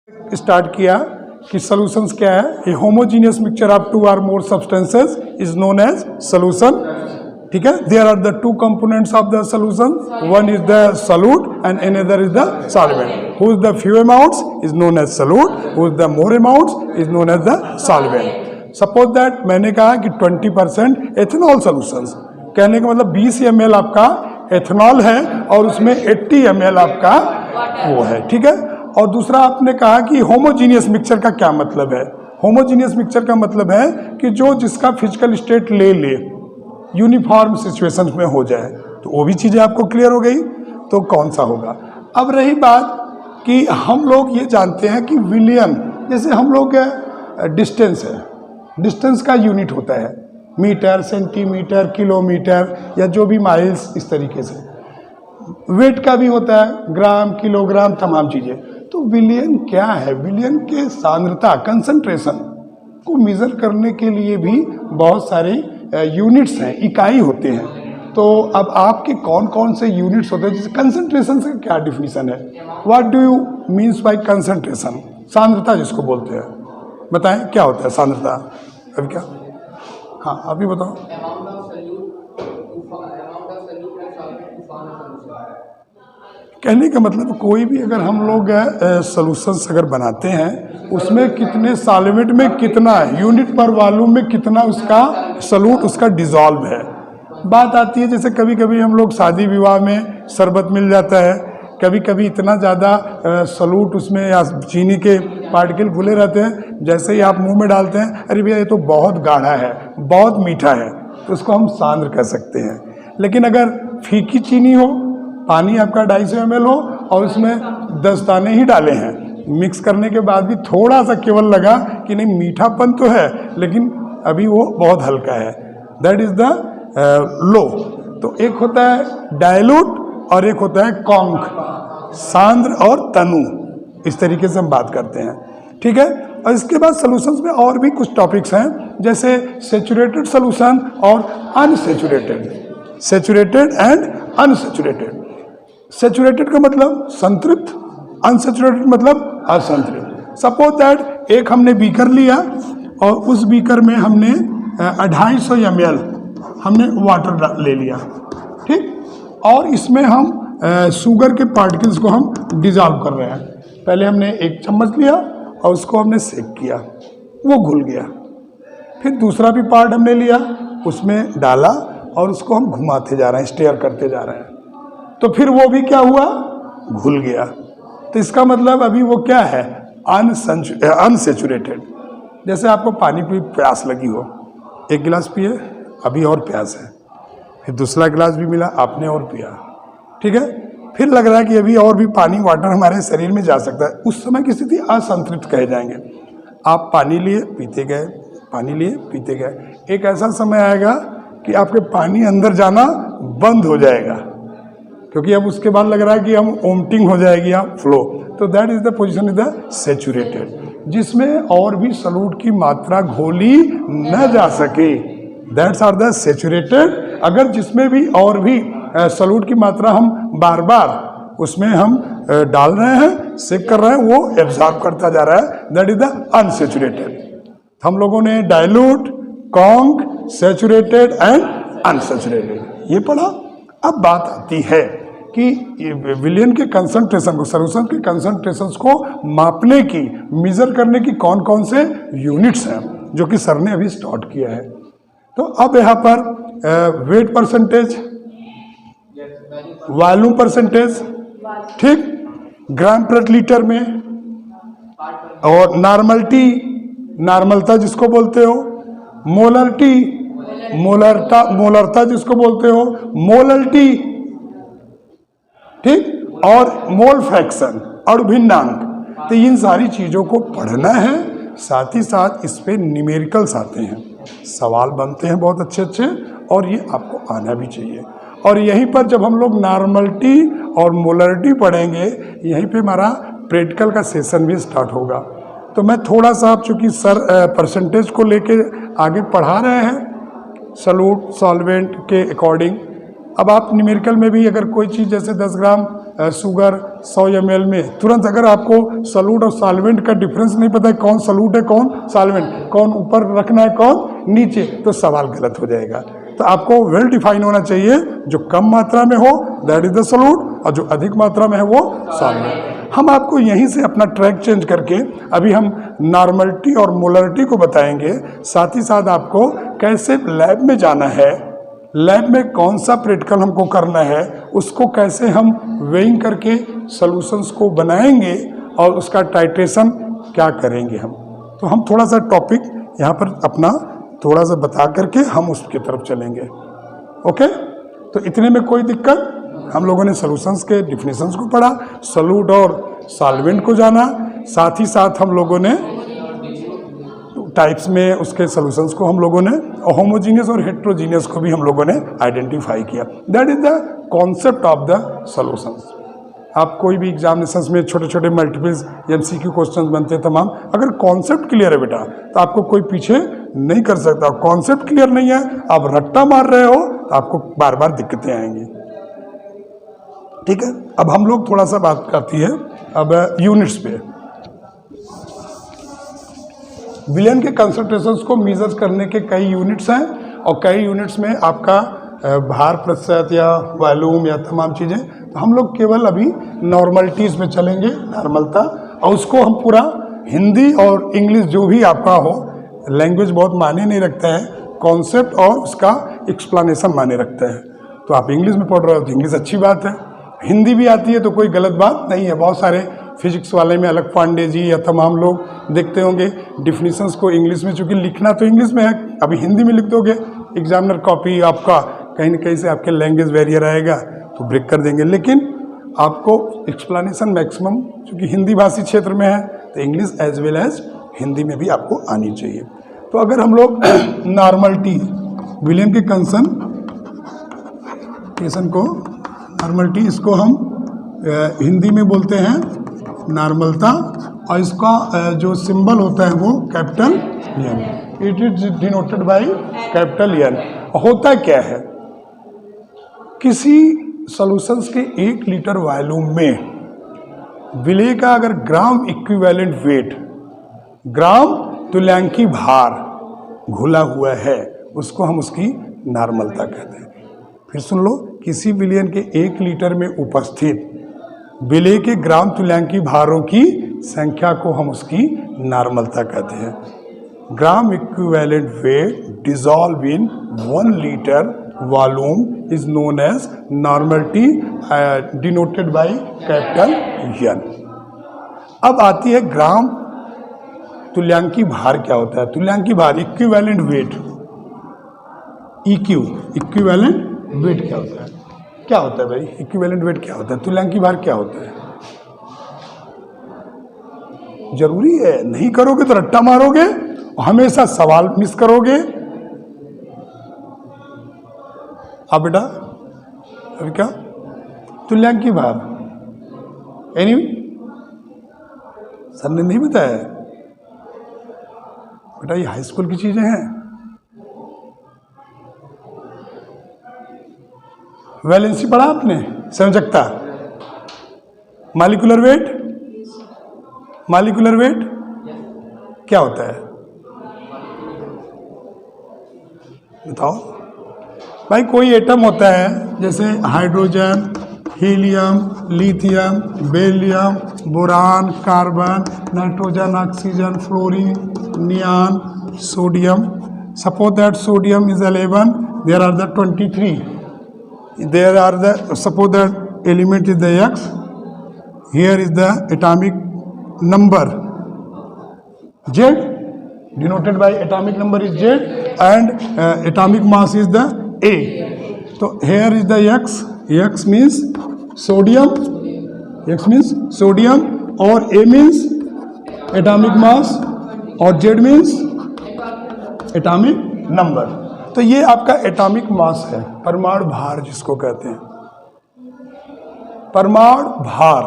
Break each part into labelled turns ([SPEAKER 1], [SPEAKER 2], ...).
[SPEAKER 1] Start किया कि solutions क्या है। A homogeneous mixture of two और more substances is known as solution. ठीक है, there are the two components of the solution, one is the solute and another is the solvent. Who is the few amounts is known as solute, who is the more amounts is known as the solvent. Suppose that मैंने कहा कि 20% ethanol solutions, कहने का मतलब 20 ml आपका ethanol है और उसमें 80 ml आपका वो है। ठीक है, और दूसरा आपने कहा कि होमोजीनियस मिक्सचर का क्या मतलब है। होमोजीनियस मिक्सचर का मतलब है कि जो जिसका फिजिकल स्टेट ले यूनिफॉर्म सिचुएशंस में हो जाए। तो वो भी चीज़ें आपको क्लियर हो गई, तो कौन सा होगा। अब रही बात कि हम लोग ये जानते हैं कि विलियन, जैसे हम लोग डिस्टेंस है, डिस्टेंस का यूनिट होता है मीटर, सेंटीमीटर, किलोमीटर या जो भी माइल्स, इस तरीके से। वेट का भी होता है ग्राम, किलोग्राम, तमाम चीज़ें। तो विलियन क्या है, विलियन के सांद्रता, कंसंट्रेशन को मेज़र करने के लिए भी बहुत सारे यूनिट्स हैं, इकाई होते हैं। तो अब आपके कौन कौन से यूनिट्स होते हैं, जैसे कंसंट्रेशन से क्या डिफिनीशन है, what do you means by concentration, सांद्रता जिसको बोलते हैं, बताएं क्या होता है सांद्रता। अभी क्या, हाँ अभी बताओ। कहने का मतलब कोई भी अगर हम लोग सॉल्यूशंस अगर बनाते हैं, उसमें कितने सॉल्वेंट में कितना यूनिट पर वॉल्यूम में कितना उसका सॉल्यूट उसका डिजॉल्व है। बात आती है जैसे कभी कभी हम लोग शादी विवाह में शरबत मिल जाता है, कभी कभी इतना ज़्यादा सॉल्यूट उसमें या चीनी के पार्टिकल घुले रहते हैं, जैसे ही आप मुंह में डालते हैं, अरे भैया ये तो बहुत गाढ़ा है, बहुत मीठा है, तो उसको हम सांद्र कह सकते हैं। लेकिन अगर फीकी चीनी हो, पानी आपका 250 ml हो और उसमें 10 दाने ही डाले हैं, मिक्स करने के बाद भी थोड़ा सा केवल लगा कि नहीं मीठापन तो है लेकिन अभी वो बहुत हल्का है, दैट इज द लो। तो एक होता है डायलूट और एक होता है कॉन्क, सांद्र और तनु, इस तरीके से हम बात करते हैं। ठीक है, और इसके बाद सॉल्यूशंस में और भी कुछ टॉपिक्स हैं, जैसे सैचुरेटेड सॉल्यूशन और unsaturated, saturated and unsaturated. Saturated का मतलब संतृप्त, अनसैचुरेटेड मतलब असंतृप्त। सपोज दैट एक हमने बीकर लिया और उस बीकर में हमने 250 ml हमने वाटर ले लिया, ठीक, और इसमें हम शुगर के पार्टिकल्स को हम डिजॉल्व कर रहे हैं। पहले हमने एक चम्मच लिया और उसको हमने सेक किया, वो घुल गया। फिर दूसरा भी पार्ट हमने लिया, उसमें डाला और उसको हम घुमाते जा रहे हैं, स्टेयर करते जा रहे हैं, तो फिर वो भी क्या हुआ, घुल गया। तो इसका मतलब अभी वो क्या है, अनसैचुरेटेड। जैसे आपको पानी की प्यास लगी हो, एक गिलास पिए, अभी और प्यास है, फिर दूसरा गिलास भी मिला, आपने और पिया, ठीक है, फिर लग रहा है कि अभी और भी पानी, वाटर हमारे शरीर में जा सकता है, उस समय की स्थिति असंतृप्त कहे जाएंगे। आप पानी लिए पीते गए, पानी लिए पीते गए, एक ऐसा समय आएगा कि आपके पानी अंदर जाना बंद हो जाएगा, क्योंकि अब उसके बाद लग रहा है कि हम वोमिटिंग हो जाएगी या फ्लो। तो that is the position is the saturated, जिसमें और भी सॉल्यूट की मात्रा घोली न जा सके, दैट्स आर द सैचुरेटेड। अगर जिसमें भी और भी सॉल्यूट की मात्रा हम बार बार उसमें हम डाल रहे हैं, सेक कर रहे हैं, वो एब्जॉर्ब करता जा रहा है, दैट इज द अनसैचुरेटेड। हम लोगों ने dilute, conc, saturated and unsaturated ये पढ़ा। अब बात आती है कि विलियन के कंसंट्रेशन को, सॉल्यूशन के कंसंट्रेशंस को मापने की, मेजर करने की कौन कौन से यूनिट्स हैं, जो कि सर ने अभी स्टार्ट किया है। तो अब यहाँ पर वेट परसेंटेज, वॉल्यूम परसेंटेज, ठीक, ग्राम पर लीटर में, और नॉर्मलिटी, नॉर्मलता जिसको बोलते हो, मोलरिटी, मोलरता जिसको बोलते हो, मोलरिटी, ठीक, और मोल फ्रैक्शन और भिन्नांक। तो इन सारी चीज़ों को पढ़ना है, साथ ही साथ इस पे न्यूमेरिकल्स आते हैं, सवाल बनते हैं बहुत अच्छे अच्छे, और ये आपको आना भी चाहिए। और यहीं पर जब हम लोग नॉर्मलिटी और मोलरिटी पढ़ेंगे, यहीं पे हमारा प्रैक्टिकल का सेशन भी स्टार्ट होगा। तो मैं थोड़ा सा, आप चूँकि सर परसेंटेज को लेके आगे पढ़ा रहे हैं सॉल्यूट सॉल्वेंट के अकॉर्डिंग, अब आप न्यूमेरिकल में भी अगर कोई चीज़ जैसे 10 ग्राम शुगर 100 ml में, तुरंत अगर आपको सॉल्यूट और सॉल्वेंट का डिफरेंस नहीं पता है, कौन सॉल्यूट है कौन सॉल्वेंट, कौन ऊपर रखना है कौन नीचे, तो सवाल गलत हो जाएगा। तो आपको वेल डिफाइन होना चाहिए, जो कम मात्रा में हो दैट इज द सॉल्यूट, और जो अधिक मात्रा में है वो सॉल्वेंट। हम आपको यहीं से अपना ट्रैक चेंज करके अभी हम नॉर्मलिटी और मोलरिटी को बताएंगे, साथ ही साथ आपको कैसे लैब में जाना है, लैब में कौन सा प्रैक्टिकल हमको करना है, उसको कैसे हम वेइंग करके सॉल्यूशंस को बनाएंगे और उसका टाइट्रेशन क्या करेंगे हम। तो हम थोड़ा सा टॉपिक यहाँ पर अपना थोड़ा सा बता करके हम उसकी तरफ चलेंगे। ओके, तो इतने में कोई दिक्कत? हम लोगों ने सॉल्यूशंस के डिफिनेशंस को पढ़ा, सॉल्यूट और सॉल्वेंट को जाना, साथ ही साथ हम लोगों ने टाइप्स में उसके सॉल्यूशंस को हम लोगों ने, होमोजीनियस और हेट्रोजीनियस को भी हम लोगों ने आइडेंटिफाई किया। That is the concept of the solutions. आप कोई भी एग्जामिनेशंस में छोटे छोटे मल्टीपल्स MCQ क्वेश्चंस बनते हैं तमाम, अगर कॉन्सेप्ट क्लियर है बेटा तो आपको कोई पीछे नहीं कर सकता। कॉन्सेप्ट क्लियर नहीं है, आप रट्टा मार रहे हो तो आपको बार बार दिक्कतें आएंगी। ठीक है, अब हम लोग थोड़ा सा बात करती है अब यूनिट्स पे। विलयन के कंसंट्रेशंस को मेजर करने के कई यूनिट्स हैं, और कई यूनिट्स में आपका भार प्रतिशत या वॉल्यूम या तमाम चीज़ें। तो हम लोग केवल अभी नॉर्मलिटीज़ पे चलेंगे, नॉर्मलता, और उसको हम पूरा हिंदी और इंग्लिश जो भी आपका हो, लैंग्वेज बहुत मायने नहीं रखता है, कॉन्सेप्ट और उसका एक्सप्लेनेशन मायने रखता है। तो आप इंग्लिश में पढ़ रहे हो तो इंग्लिश अच्छी बात है, हिंदी भी आती है तो कोई गलत बात नहीं है। बहुत सारे फिजिक्स वाले में अलग पांडे जी या तमाम लोग देखते होंगे डिफिनीशंस को इंग्लिश में, चूँकि लिखना तो इंग्लिश में है, अभी हिंदी में लिख दोगे एग्जामिनर कॉपी आपका कहीं ना कहीं से आपके लैंग्वेज बैरियर आएगा तो ब्रेक कर देंगे। लेकिन आपको एक्सप्लेनेशन मैक्सिमम चूँकि हिंदी भाषी क्षेत्र में है तो English as well as Hindi में भी आपको आनी चाहिए। तो अगर हम लोग नॉर्मलिटी, विलियम के कंसंट्रेशन को नॉर्मलिटी, इसको हम हिंदी में बोलते हैं नॉर्मलता, और इसका जो सिंबल होता है वो capital N, it is denoted by capital N. होता क्या है, किसी सॉल्यूशंस के 1 लीटर वॉल्यूम में विलेय का अगर ग्राम इक्विवेलेंट वेट, ग्राम तुल्यांकी भार घुला हुआ है, उसको हम उसकी नॉर्मलता कहते हैं। फिर सुन लो, किसी विलयन के 1 लीटर में उपस्थित विलेय के ग्राम तुल्यांकी भारों की संख्या को हम उसकी नॉर्मलता कहते हैं। Gram equivalent weight dissolve in 1 litre volume is known as normality, denoted by capital N. अब आती है ग्राम तुल्यांकी भार क्या होता है। तुल्यांकी भार, equivalent weight, EQ, equivalent weight क्या होता है? क्या होता है भाई इक्विवेलेंट वेट क्या होता है? तुल्यांकी भार क्या होता है? जरूरी है, नहीं करोगे तो रट्टा मारोगे, हमेशा सवाल मिस करोगे। अब बेटा अभी क्या तुल्यांकी भार, एनीवे सर ने नहीं बताया बेटा, ये हाई स्कूल की चीजें हैं। वैलेंसी पढ़ा आपने, संयोजकता, मॉलिक्यूलर वेट, मॉलिक्यूलर वेट क्या होता है बताओ भाई। कोई एटम होता है जैसे hydrogen, helium, lithium, beryllium, boron, carbon, nitrogen, oxygen, fluorine, neon, sodium. Suppose that sodium is 11, there are the 23. There are the, suppose that element is the X, here is the atomic number Z, denoted by atomic number is Z, and atomic mass is the A. So here is the X, X means sodium, X means sodium, और A means atomic mass, और Z means atomic number। तो ये आपका atomic mass है, परमाणु भार जिसको कहते हैं। परमाणु भार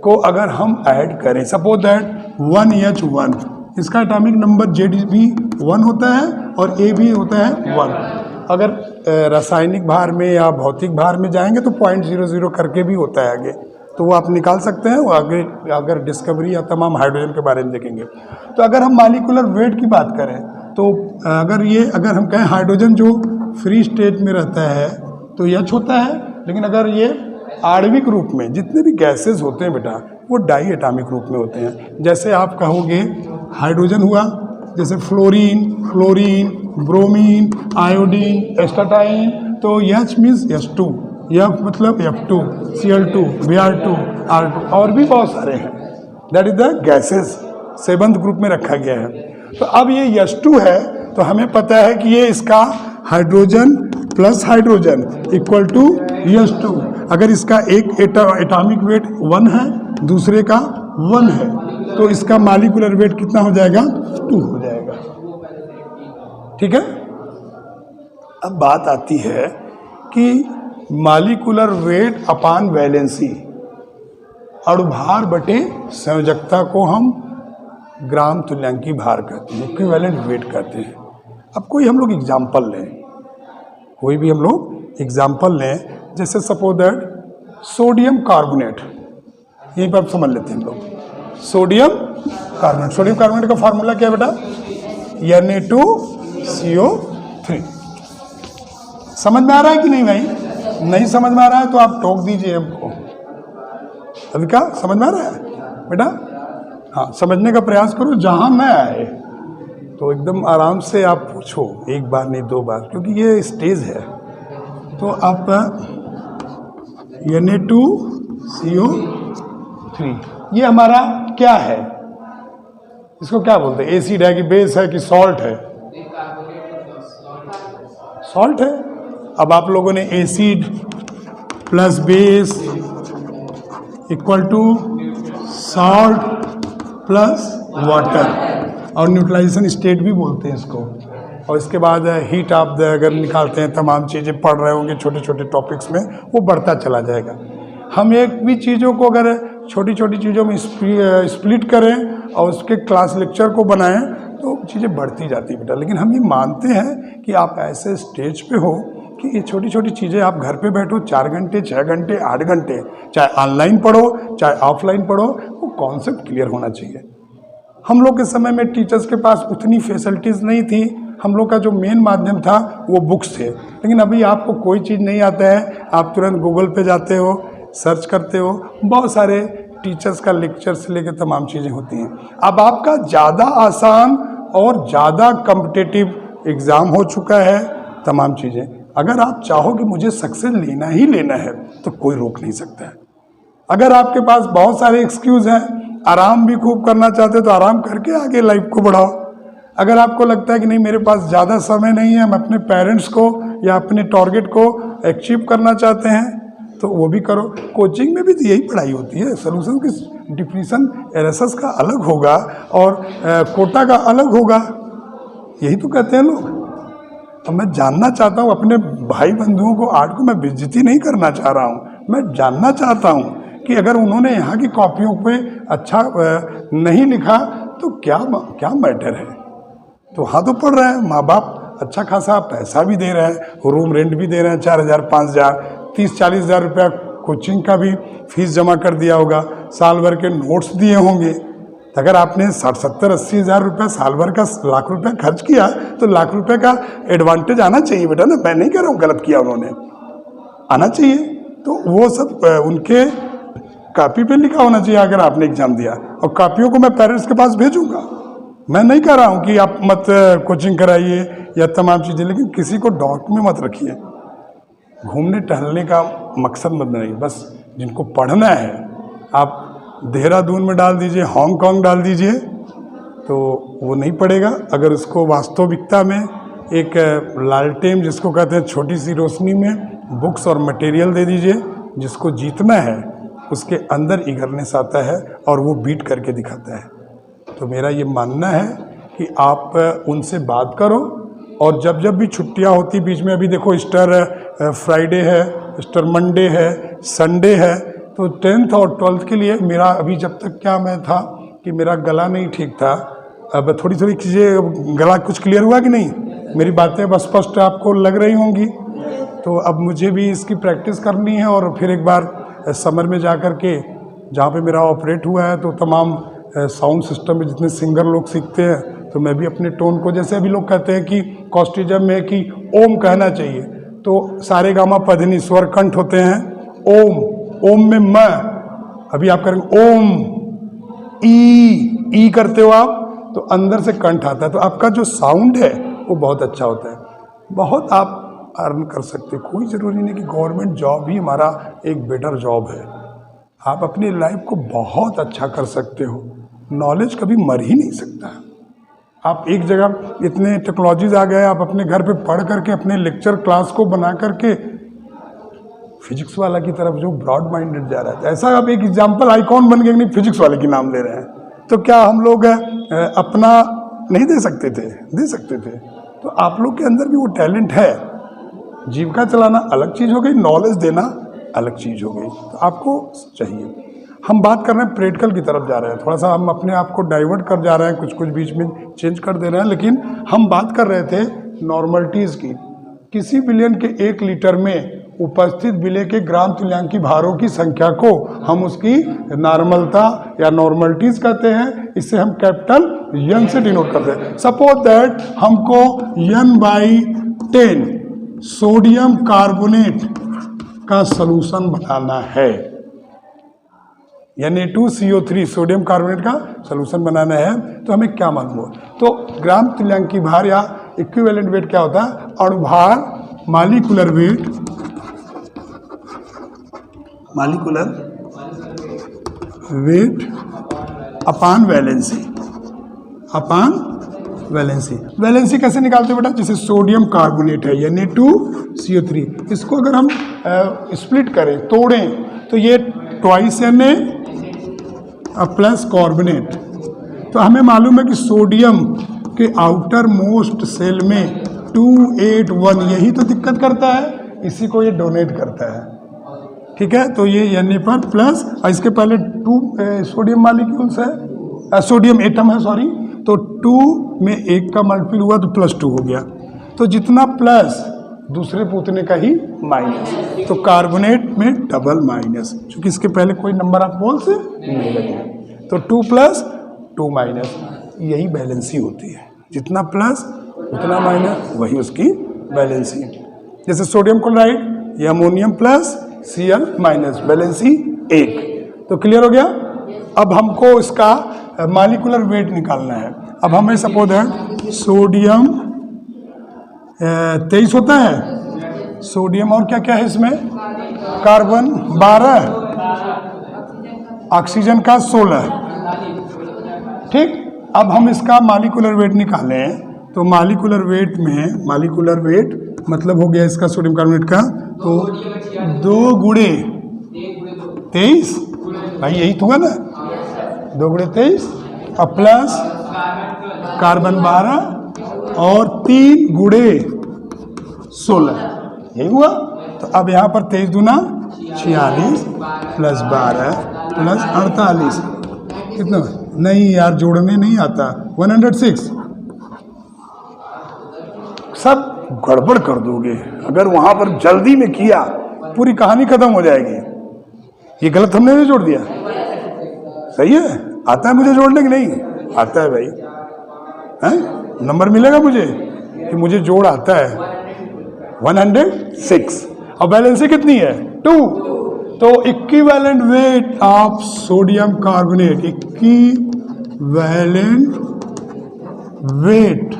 [SPEAKER 1] को अगर हम ऐड करें, सपोज दैट 1H1, इसका एटॉमिक नंबर Z भी 1 होता है और A भी होता है 1। अगर रासायनिक भार में या भौतिक भार में जाएंगे तो 0.00 करके भी होता है आगे, तो वो आप निकाल सकते हैं। वो आगे अगर डिस्कवरी या तमाम हाइड्रोजन के बारे में देखेंगे। तो अगर हम मॉलिक्यूलर वेट की बात करें तो अगर हम कहें हाइड्रोजन जो फ्री स्टेट में रहता है तो H होता है, लेकिन अगर ये आणविक रूप में जितने भी गैसेस होते हैं बेटा वो डाई एटॉमिक रूप में होते हैं। जैसे आप कहोगे हाइड्रोजन हुआ, जैसे फ्लोरीन, ब्रोमीन, आयोडीन, एस्टाटाइन, तो H मीन्स H2, F मतलब F2, Cl2, Br2, R2 और भी बहुत सारे हैं। That is the gases 7th group में रखा गया है। तो अब ये H2 है तो हमें पता है कि ये इसका hydrogen plus hydrogen equal to H2। अगर इसका एक एटॉमिक वेट 1 है, दूसरे का 1 है, तो इसका मॉलिक्यूलर वेट कितना हो जाएगा? 2 हो जाएगा। ठीक है। अब बात आती है कि मॉलिक्यूलर वेट अपान वैलेंसी, अणुभार बटे संयोजकता को हम ग्राम तुल्यांकी भार कहते हैं, इक्विवेलेंट वेट कहते हैं। अब कोई हम लोग एग्जाम्पल लें, कोई भी हम लोग एग्जाम्पल लें, जैसे सपोज दैट सोडियम कार्बोनेट, यहीं पर आप समझ लेते हैं हम लोग। सोडियम कार्बोनेट का फार्मूला क्या है बेटा? Na2CO3। समझ में आ रहा है कि नहीं भाई? नहीं समझ में आ रहा है तो आप टोक दीजिए हमको। अभी क्या समझ में आ रहा है बेटा? हाँ, समझने का प्रयास करो। जहां मैं आए तो एकदम आराम से आप पूछो, एक बार नहीं 2 बार, क्योंकि ये स्टेज है। तो आप Na2CO3 ये हमारा क्या है? इसको क्या बोलते हैं? एसिड है कि बेस है कि सॉल्ट है? सॉल्ट है। अब आप लोगों ने acid plus base equal to salt plus water, और न्यूट्रलाइजेशन स्टेट भी बोलते हैं इसको। और इसके बाद हीट ऑफ द अगर निकालते हैं, तमाम चीज़ें पढ़ रहे होंगे छोटे छोटे टॉपिक्स में, वो बढ़ता चला जाएगा। हम एक भी चीज़ों को अगर छोटी छोटी चीज़ों में स्प्लिट करें और उसके क्लास लेक्चर को बनाएं तो चीज़ें बढ़ती जाती बेटा। लेकिन हम ये मानते हैं कि आप ऐसे स्टेज पे हो कि ये छोटी छोटी चीज़ें आप घर पे बैठो 4 घंटे, 6 घंटे, 8 घंटे, चाहे ऑनलाइन पढ़ो चाहे ऑफलाइन पढ़ो, वो कॉन्सेप्ट क्लियर होना चाहिए। हम लोग के समय में टीचर्स के पास उतनी फैसिलिटीज़ नहीं थी। हम लोग का जो मेन माध्यम था वो बुक्स थे। लेकिन अभी आपको कोई चीज़ नहीं आता है, आप तुरंत गूगल पे जाते हो, सर्च करते हो, बहुत सारे टीचर्स का लेक्चर से लेकर तमाम चीज़ें होती हैं। अब आपका ज़्यादा आसान और ज़्यादा कॉम्पिटिटिव एग्ज़ाम हो चुका है तमाम चीज़ें। अगर आप चाहो कि मुझे सक्सेस लेना ही लेना है तो कोई रोक नहीं सकता है। अगर आपके पास बहुत सारे एक्सक्यूज़ हैं, आराम भी खूब करना चाहते तो आराम करके आगे लाइफ को बढ़ाओ। अगर आपको लगता है कि नहीं मेरे पास ज़्यादा समय नहीं है, मैं अपने पेरेंट्स को या अपने टारगेट को अचीव करना चाहते हैं, तो वो भी करो। कोचिंग में भी तो यही पढ़ाई होती है। सॉल्यूशन की डिफिनीशन एरएसएस का अलग होगा और कोटा का अलग होगा, यही तो कहते हैं लोग। अब मैं जानना चाहता हूँ अपने भाई बंधुओं को, आर्ट को मैं बेइज्जती नहीं करना चाह रहा हूँ। मैं जानना चाहता हूँ कि अगर उन्होंने यहाँ की कॉपियों पे अच्छा नहीं लिखा तो क्या मैटर है। तो हाँ, तो पढ़ रहे हैं, माँ बाप अच्छा खासा पैसा भी दे रहे हैं, रूम रेंट भी दे रहे हैं, 4,000 5,000 30-40 हज़ार रुपया कोचिंग का भी फीस जमा कर दिया होगा, साल भर के नोट्स दिए होंगे। अगर आपने 60-70-80 हज़ार रुपया साल भर का लाख रुपया खर्च किया तो लाख रुपए का एडवांटेज आना चाहिए बेटा ना। मैं नहीं कह रहा हूँ गलत किया उन्होंने, आना चाहिए। तो वो सब उनके कॉपी पे लिखा होना चाहिए अगर आपने एग्जाम दिया, और कॉपियों को मैं पेरेंट्स के पास भेजूंगा। मैं नहीं कह रहा हूँ कि आप मत कोचिंग कराइए या तमाम चीज़ें, लेकिन किसी को डाउट में मत रखिए। घूमने टहलने का मकसद मत नहीं, बस जिनको पढ़ना है आप देहरादून में डाल दीजिए, हांगकांग डाल दीजिए, तो वो नहीं पड़ेगा। अगर उसको वास्तविकता में एक लालटेन जिसको कहते हैं छोटी सी रोशनी में बुक्स और मटेरियल दे दीजिए, जिसको जीतना है उसके अंदर ईगरनेस आता है और वो बीट करके दिखाता है। तो मेरा ये मानना है कि आप उनसे बात करो, और जब जब भी छुट्टियां होती बीच में, अभी देखो ईस्टर फ्राइडे है, ईस्टर मंडे है, संडे है, तो 10th और 12th के लिए मेरा अभी जब तक क्या मैं था कि मेरा गला नहीं ठीक था, अब थोड़ी थोड़ी चीज़ें, गला कुछ क्लियर हुआ कि नहीं? मेरी बातें अब स्पष्ट आपको लग रही होंगी। तो अब मुझे भी इसकी प्रैक्टिस करनी है और फिर एक बार समर में जा कर के जहाँ पे मेरा ऑपरेट हुआ है तो तमाम साउंड सिस्टम में जितने सिंगर लोग सीखते हैं तो मैं भी अपने टोन को, जैसे अभी लोग कहते हैं कि कॉस्टिज्म में कि ओम कहना चाहिए, तो सारे गामा पधनी स्वर कंठ होते हैं। ओम, ओम में म, अभी आप करेंगे ओम, ई करते हो आप तो अंदर से कंठ आता है, तो आपका जो साउंड है वो बहुत अच्छा होता है। बहुत आप अर्न कर सकते, कोई ज़रूरी नहीं कि गवर्नमेंट जॉब ही हमारा एक बेटर जॉब है। आप अपनी लाइफ को बहुत अच्छा कर सकते हो। नॉलेज कभी मर ही नहीं सकता। आप एक जगह, इतने टेक्नोलॉजीज आ गए, आप अपने घर पे पढ़ करके अपने लेक्चर क्लास को बना करके फिजिक्स वाला की तरफ जो ब्रॉड माइंडेड जा रहा है, ऐसा आप एक एग्जाम्पल आइकॉन बन गए, नहीं फिजिक्स वाले की नाम ले रहे हैं, तो क्या हम लोग अपना नहीं दे सकते थे? दे सकते थे। तो आप लोग के अंदर भी वो टैलेंट है। जीविका चलाना अलग चीज़ हो गई, नॉलेज देना अलग चीज़ हो गई, तो आपको चाहिए। हम बात कर रहे हैं प्रैक्टिकल की तरफ जा रहे हैं, थोड़ा सा हम अपने आप को डाइवर्ट कर जा रहे हैं, कुछ कुछ बीच में चेंज कर दे रहे हैं, लेकिन हम बात कर रहे थे नॉर्मलिटीज़ की। किसी विलयन के 1 लीटर में उपस्थित विलय के ग्राम तुल्यांकी भारों की संख्या को हम उसकी नॉर्मलता या नॉर्मलिटीज कहते हैं। इससे हम कैपिटल यन से डिनोट करते हैं। सपोज दैट हमको n/10 सोडियम कार्बोनेट का सॉल्यूशन बनाना है, Na2CO3 सोडियम कार्बोनेट का सॉल्यूशन बनाना है, तो हमें क्या मालूम हो? तो ग्राम तुल्यांकी भार या इक्विवेलेंट वेट क्या होता है? अणुभार, मॉलिक्यूलर वेट, मॉलिक्यूलर वेट अपान वैलेंसी, अपान वैलेंसी। वैलेंसी कैसे निकालते हैं बेटा? जैसे सोडियम कार्बोनेट है Na2CO3, इसको अगर हम स्प्लिट करें, तोड़ें, तो ये ट्वाइस Na प्लस कार्बोनेट। तो हमें मालूम है कि सोडियम के आउटर मोस्ट सेल में 281, यही तो दिक्कत करता है, इसी को ये डोनेट करता है। ठीक है, तो ये Na पर प्लस, इसके पहले 2 सोडियम मॉलिक्यूल्स है, सोडियम एटम है, सॉरी, तो 2 में 1 का मल्टीपल हुआ तो +2 हो गया। तो जितना प्लस दूसरे पूतने का ही माइनस, तो कार्बोनेट में डबल माइनस, क्योंकि इसके पहले कोई नंबर आप बोल से नहीं लगे, तो 2 + 2 माइनस, यही बैलेंसी होती है। जितना प्लस उतना माइनस, वही उसकी बैलेंसी। जैसे सोडियम क्लोराइड, ये ammonium plus Cl minus, valency 1। तो क्लियर हो गया? अब हमको इसका मॉलिक्यूलर वेट निकालना है। अब हमें सपोज है सोडियम 23 होता है, सोडियम और क्या क्या है इसमें? कार्बन 12, ऑक्सीजन का 16। ठीक, अब हम इसका मॉलिक्यूलर वेट निकालें, तो मॉलिक्यूलर वेट में, मॉलिक्यूलर वेट मतलब हो गया इसका सोडियम कार्बोनेट का, तो 2 गुणे 23, भाई यही तो हुआ ना, 2 गुणे 23 और प्लस कार्बन 12 और 3 गुणे 16, यही हुआ। तो अब यहाँ पर 23 दूना 46 प्लस 12 प्लस 48, कितना? नहीं यार, जोड़ने नहीं आता, 106। सब गड़बड़ कर दोगे अगर वहां पर जल्दी में किया, पूरी कहानी खत्म हो जाएगी। ये गलत हमने नहीं जोड़ दिया, सही है? आता है मुझे जोड़ने की? नहीं आता है भाई, हैं? नंबर मिलेगा मुझे कि मुझे जोड़ आता है। 106 और बैलेंसी कितनी है? 2। तो equivalent weight of sodium carbonate, equivalent weight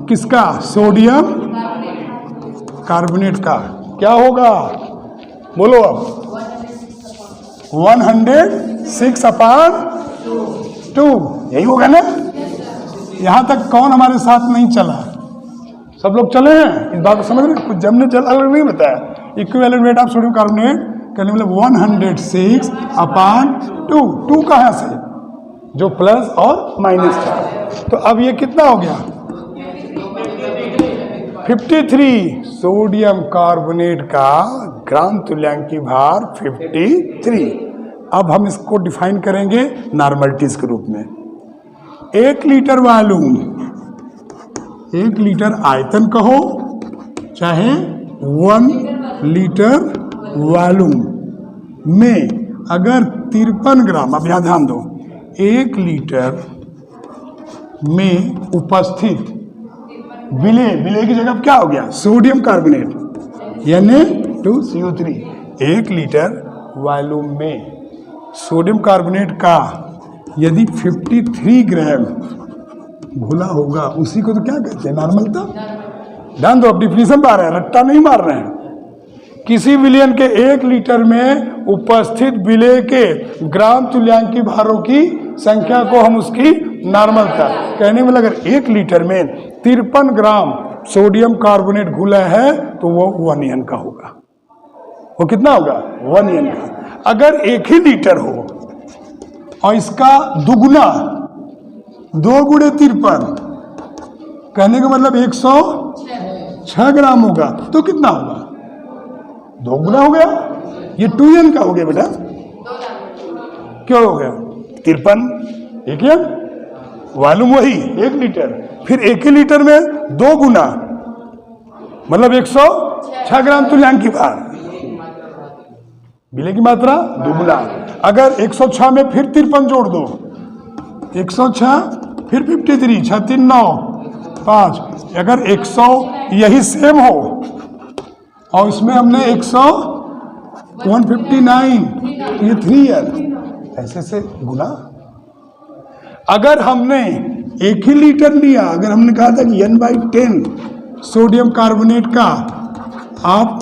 [SPEAKER 1] किसका? सोडियम कार्बोनेट का क्या होगा? बोलो अब। 106/2, यही होगा ना? यहां तक कौन हमारे साथ नहीं चला? सब लोग चले हैं, इस बात को समझ रहे? कुछ जमने चल अलग नहीं बताया। Equivalent weight of sodium carbonate कहने मतलब 106/2। 2 कहाँ से? जो प्लस और माइनस था। तो अब ये कितना हो गया? 53। सोडियम कार्बोनेट का ग्राम तुल्यांकी भार 53। अब हम इसको डिफाइन करेंगे नॉर्मलिटीज के रूप में। 1 लीटर वॉल्यूम 1 लीटर आयतन कहो चाहे 1 लीटर वॉल्यूम में अगर 53 ग्राम, अब यहाँ ध्यान दो, 1 लीटर में उपस्थित विलेय की जगह क्या हो गया, sodium carbonate Na2CO3, 1 litre volume में सोडियम कार्बोनेट का यदि 53 ग्राम घुला होगा, उसी को तो क्या कहते हैं, नॉर्मलता। ध्यान दो, अब डिफिनीशन पा रहे हैं, रट्टा नहीं मार रहे हैं। किसी विलयन के 1 लीटर में उपस्थित विलेय के ग्राम तुल्यांकी भारों की संख्या को हम उसकी नॉर्मलता कहने में, अगर 1 लीटर में 53 ग्राम सोडियम कार्बोनेट घुला है तो वो 1 N का होगा। वो कितना होगा, 1 N का। अगर 1 ही लीटर हो और इसका दुगुना 2 गुणे 53 कहने का मतलब 106 ग्राम होगा, तो कितना होगा, 2 गुना हो गया, ये 2 N का हो गया बेटा। क्यों हो गया, 53 1 N, वॉल्यूम वही 1 लीटर, फिर 1 ही लीटर में 2 गुना मतलब 106 ग्राम तुल्यांकी भार, विलेय की मात्रा दुगुना। अगर 106 में फिर 53 जोड़ दो, 106 फिर 53, 6 3 9 5, अगर 100 यही सेम हो और इसमें हमने 159 तो ये 3 N, ऐसे से गुना। अगर हमने 1 ही लीटर लिया, अगर हमने कहा था कि N/10 सोडियम कार्बोनेट का, आप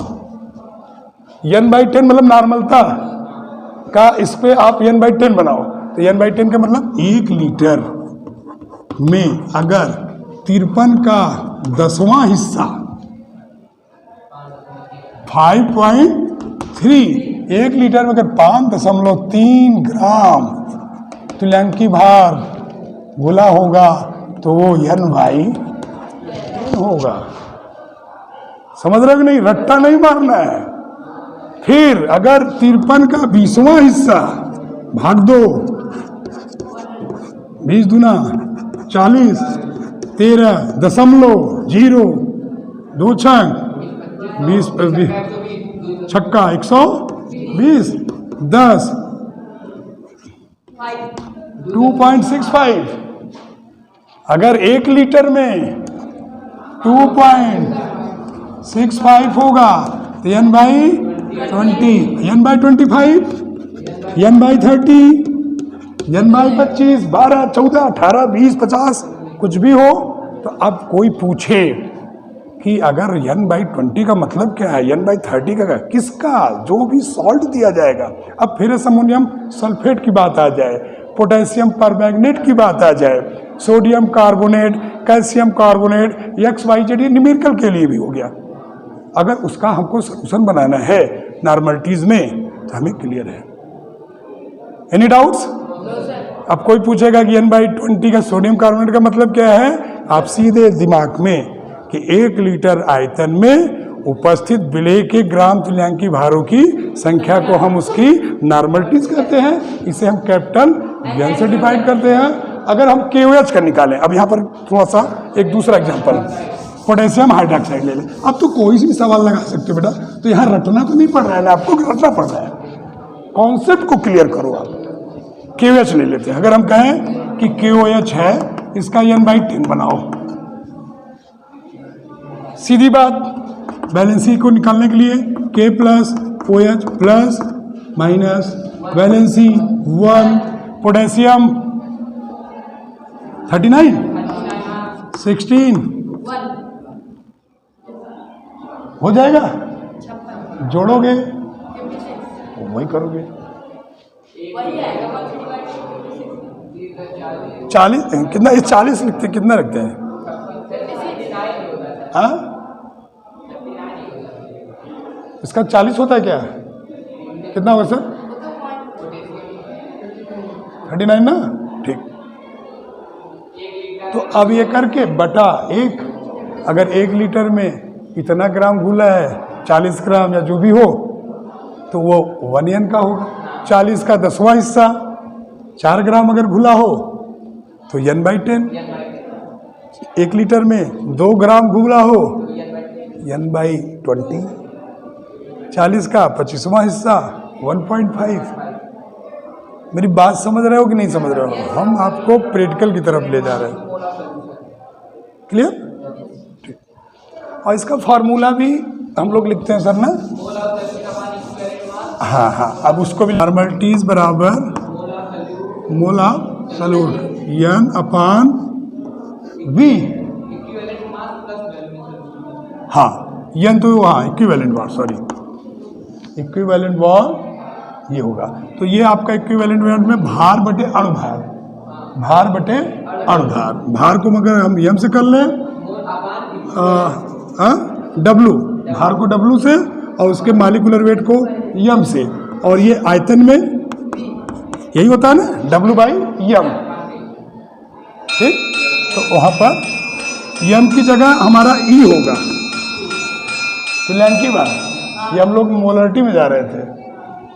[SPEAKER 1] N/10 मतलब नॉर्मलता का, इस पे आप N/10 बनाओ, तो N/10 का मतलब 1 लीटर में अगर 53 का 10वां हिस्सा 5.3, 1 लीटर में अगर 5.3 ग्राम तुल्यांकी भार घुला होगा तो वो N/10 होगा। समझ रहे हो कि नहीं, रट्टा नहीं मारना है। फिर अगर 53 का 20वां हिस्सा भाग दो, 20 दूना 40, 13.0, 2 छंग 20 छक्का 120, 10 2.65। अगर 1 लीटर में 2.65 होगा तो N/20, N/25, N/30, N/25, 12, 14, 18, 20, 50 कुछ भी हो। तो अब कोई पूछे कि अगर N/20 का मतलब क्या है, N/30 का किसका, जो भी सॉल्ट दिया जाएगा। अब फिर अमोनियम सल्फेट की बात आ जाए, पोटेशियम परमैंगनेट की बात आ जाए, sodium carbonate, calcium carbonate, XYZ, ये न्यूमेरिकल के लिए भी हो गया। अगर उसका हमको सोल्यूशन बनाना है नॉर्मलिटीज में तो हमें क्लियर है। Any doubts? अब कोई पूछेगा कि N/20 का सोडियम कार्बोनेट का मतलब क्या है, आप सीधे दिमाग में कि 1 लीटर आयतन में उपस्थित विलेय के ग्राम तुल्यांकी भारों की संख्या को हम उसकी नॉर्मलिटीज कहते हैं। इसे हम कैपिटल N से डिवाइड करते हैं। अगर हम KOH का निकालें, अब यहाँ पर थोड़ा सा एक दूसरा एग्जांपल, पोटेशियम हाइड्रोक्साइड ले लें। अब तो कोई सी भी सवाल लगा सकते हो बेटा, तो यहाँ रटना तो नहीं पड़ रहा है ना, आपको रटना पड़ रहा है। कॉन्सेप्ट को क्लियर करो। आप KOH ले लेते हैं। अगर हम कहें कि KOH है, इसका N/10 बनाओ, सीधी बात। वैलेंसी को निकालने के लिए K plus OH plus minus valency 1, potassium 39, 16 हो जाएगा। जोड़ोगे वही करोगे, 40 कितना, ये 40 लिखते, कितना रखते हैं? हाँ, इसका 40 होता है क्या? कितना होगा सर? 39 ना, ठीक। तो अब ये करके बटा 1, अगर 1 लीटर में इतना ग्राम घुला है, 40 ग्राम या जो भी हो, तो वो 1 N का होगा। 40 का 10वां हिस्सा 4 ग्राम अगर घुला हो तो N/10। 1 लीटर में 2 ग्राम घुला हो n/20, 40 का 25वां हिस्सा 1.5। मेरी बात समझ रहे हो कि नहीं समझ रहे हो? हम आपको प्रैक्टिकल की तरफ ले जा रहे हैं। क्लियर? ठीक। और इसका फार्मूला भी हम लोग लिखते हैं सर ना। हाँ हाँ, अब उसको भी नॉर्मलिटीज बराबर मोला सॉल्यूट N/V। हाँ N तो हाँ इक्विवेलेंट वाट, सॉरी इक्विवेलेंट वाट ये होगा। तो ये आपका इक्विवेलेंट वाट में भार बटे अणुभार, भार बटे अणुभार। भार को मगर हम M से कर लें, W, भार को W से और उसके मालिकुलर वेट को M से, और ये आयतन में यही होता है ना W/M। ठीक, तो वहाँ पर M की जगह हमारा E होगा, तुल्यांकी भार। ये हम लोग मोलरिटी में जा रहे थे,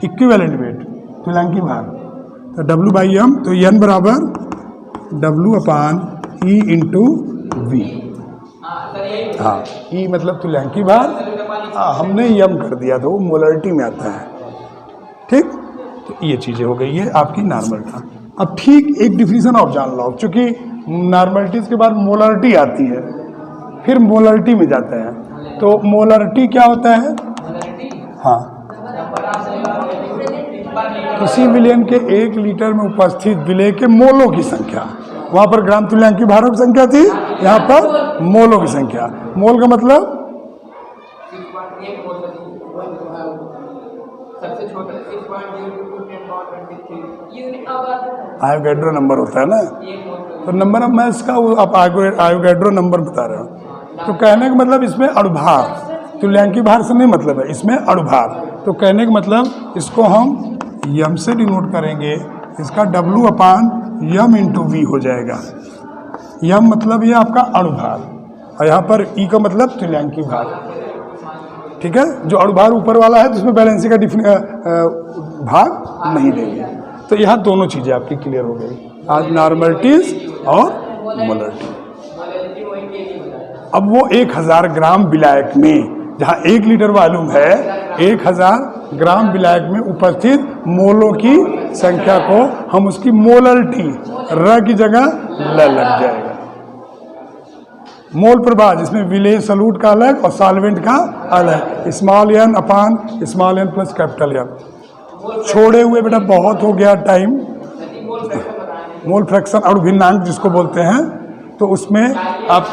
[SPEAKER 1] इक्विवेलेंट वेट तुल्यांकी भार, तो W/M, तो N बराबर W/E/V। हाँ, E मतलब तुल्यांकी भार, हाँ हमने M कर दिया तो वो मोलरिटी में आता है। ठीक, तो ये चीज़ें हो गई, ये आपकी नॉर्मल था। अब ठीक एक डिफिनीशन और जान लो, चूँकि नॉर्मलिटीज़ के बाद मोलरिटी आती है, फिर मोलरिटी में जाते हैं। तो मोलरिटी क्या होता है? हाँ, किसी विलयन के 1 लीटर में उपस्थित विलय के मोलों की संख्या। वहाँ पर ग्राम तुल्यांकी भारों की संख्या थी, यहाँ पर मोलों की संख्या। मोल का मतलब आयोगैड्रो नंबर होता है ना, तो नंबर ऑफ मास का वो आप आयोगैड्रो नंबर बता रहे हो। तो कहने का मतलब इसमें अणुभार, तुल्यांकी भार से नहीं मतलब है, इसमें अणुभार। तो कहने का मतलब इसको हम M से डिनोट करेंगे, इसका W/M/V हो जाएगा। M मतलब ये आपका अणुभार, और यहाँ पर E का मतलब तुल्यांकी भार। ठीक है, जो अणुभार ऊपर वाला है तो उसमें बैलेंसी का भाग नहीं देंगे। तो यहाँ दोनों चीज़ें आपकी क्लियर हो गई, आज नॉर्मलिटीज और मोलरिटी। अब वो 1000 ग्राम विलायक में, जहाँ 1 लीटर वॉल्यूम है, 1000 ग्राम विलायक में उपस्थित मोलों की संख्या को हम उसकी मोलरिटी र की जगह ल लग जाएगा। मोल प्रवाह जिसमें विलेय सॉल्यूट का अलग और सॉल्वेंट का अलग, स्मॉल n अपान small n plus capital M। छोड़े हुए बेटा बहुत हो गया टाइम। मोल फ्रैक्शन और भिन्नांक जिसको बोलते हैं, तो उसमें आप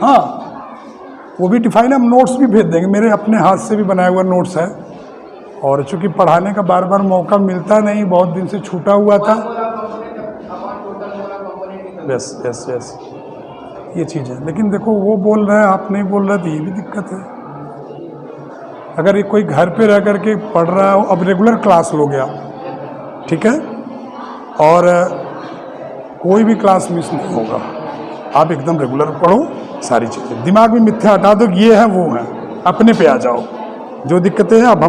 [SPEAKER 1] हाँ वो भी डिफाइन, हम नोट्स भी भेज देंगे, मेरे अपने हाथ से भी बनाया हुआ नोट्स है। और चूंकि पढ़ाने का बार बार मौका मिलता नहीं, बहुत दिन से छूटा हुआ था। यस यस यस, ये चीज़ है। लेकिन देखो वो बोल रहे हैं, आप नहीं बोल रहे, तो ये भी दिक्कत है। अगर ये कोई घर पे रह करके पढ़ रहा हो, अब रेगुलर क्लास लो गया, ठीक है, और कोई भी क्लास मिस नहीं होगा, आप एकदम रेगुलर पढ़ो, सारी चीज़ें दिमाग में मिथ्या हटा दो, ये है वो है, अपने पे आ जाओ। जो दिक्कतें हैं अब हम